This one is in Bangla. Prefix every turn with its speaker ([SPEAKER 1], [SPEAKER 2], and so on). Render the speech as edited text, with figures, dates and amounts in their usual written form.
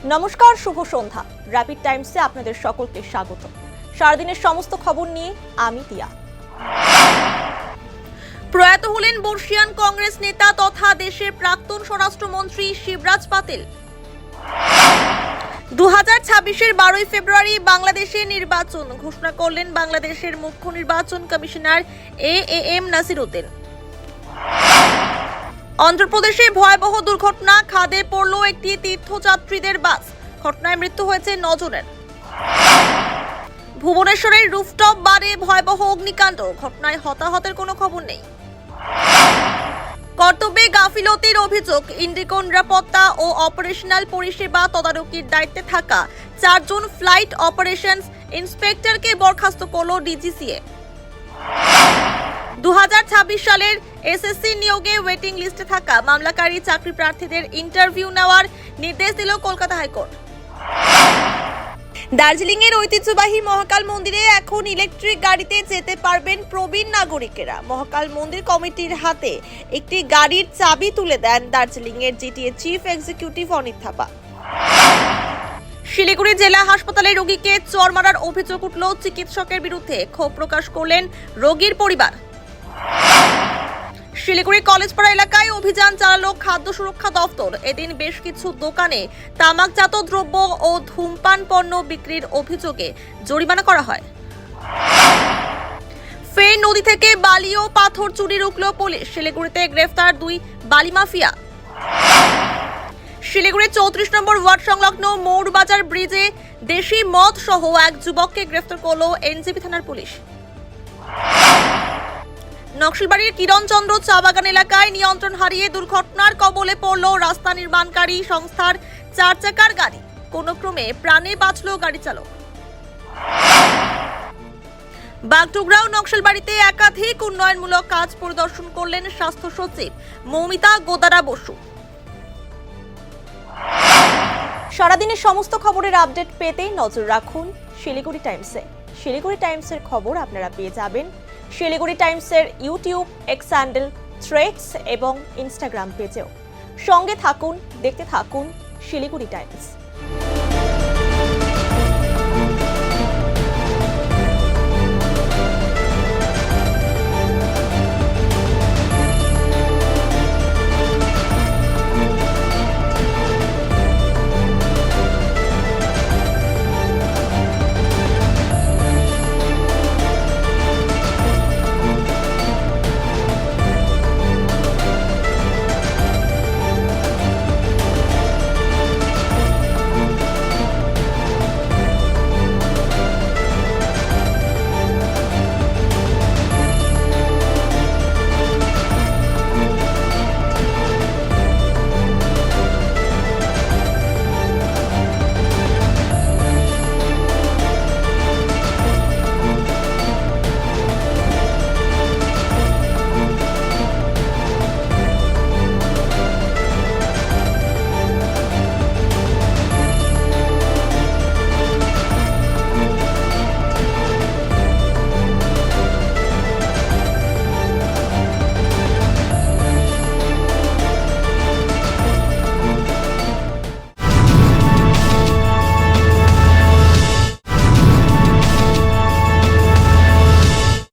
[SPEAKER 1] নমস্কার, শুভ সন্ধ্যা। র্যাপিড টাইমসে আপনাদের সকলকে স্বাগত। সারাদিনের সমস্ত খবর নিয়ে আমি তিয়া। প্রয়াত হলেন বর্ষিয়ান কংগ্রেস নেতা তথা দেশের প্রাক্তন স্বরাষ্ট্রমন্ত্রী শিবরাজ পাতিল। 2026-এর 12 ফেব্রুয়ারি বাংলাদেশের নির্বাচন ঘোষণা করলেন বাংলাদেশের মুখ্য নির্বাচন কমিশনার এএম নাসির উদ্দিন। অন্ধ্রপ্রদেশে ভয়াবহ দুর্ঘটনা, খাদে পড়ল একটি তীর্থযাত্রীদের বাস। ঘটনায় মৃত্যু হয়েছে 9 জনের। ভুবনেশ্বরের রুফটপ বারে ভয়াবহ অগ্নিকাণ্ড, ঘটনায় হতাহতের কোনো খবর নেই। কর্তব্যে গাফিলতির অভিযোগ, ইন্ডিগো নিরাপত্তা ও অপারেশনাল পরিষেবা তদারকির দায়িত্বে থাকা 4 জন ফ্লাইট অপারেশনস ইন্সপেক্টরকে বরখাস্ত করল ডিজিসিএ। 2026 সালের এসএসসি নিয়োগে ওয়েটিং লিস্টে থাকা মামলাকারী চাকরি প্রার্থীদের ইন্টারভিউ নেওয়ার নির্দেশ দিল কলকাতা হাইকোর্ট। দার্জিলিং এর ঐতিহ্যবাহী মহাকাল মন্দিরে এখন ইলেকট্রিক গাড়িতে যেতে পারবেন প্রবীণ নাগরিকেরা। মহাকাল মন্দির কমিটির হাতে একটি গাড়ির চাবি তুলে দেন দার্জিলিং এর GTA chief executive Anit Thapa. Siliguri জেলা হাসপাতালে রোগীকে চড় মারার অভিযোগ উঠল চিকিৎসকের বিরুদ্ধে। ক্ষোভ প্রকাশ করলেন রোগীর পরিবার। শিলিগুড়ি কলেজপাড়া এলাকায় অভিযান চালালো খাদ্য সুরক্ষা দফতর। এদিন বেশ কিছু দোকানে তামাকজাত দ্রব্য ও ধূমপান পণ্য বিক্রির অভিযোগে জরিমানা করা হয়। ফের নদী থেকে বালি ও পাথর চুরি রুখল পুলিশ। শিলিগুড়িতে গ্রেফতার 2 বালি মাফিয়া। শিলিগুড়ি 34 নম্বর ওয়ার্ড সংলগ্ন মৌরবাজার ব্রিজে দেশি মদ সহ এক যুবককে গ্রেফতার করল এনজেপি থানার পুলিশ। নকশালবাড়ির কিরণচন্দ্র চা বাগান এলাকায় নিয়ন্ত্রণ হারিয়ে দুর্ঘটনার কবলে পড়ল রাস্তা নির্মাণকারী সংস্থার 4 চাকার গাড়ি। কোনো ক্রমে প্রাণে বাঁচল গাড়ি চালক। বাগডোগরা ও নকশালবাড়িতে একাধিক উন্নয়নমূলক কাজ পরিদর্শন করলেন স্বাস্থ্য সচিব মৌমিতা গোদারা বসু। সারাদিনের সমস্ত খবরের আপডেট পেতে নজর রাখুন শিলিগুড়ি টাইমসে। শিলিগুড়ি টাইমসের খবর আপনারা পেয়ে যাবেন শিলিগুড়ি টাইমসের ইউটিউব, এক্স হ্যান্ডেল, থ্রেডস এবং ইনস্টাগ্রাম পেজেও। সঙ্গে থাকুন, দেখতে থাকুন শিলিগুড়ি টাইমস।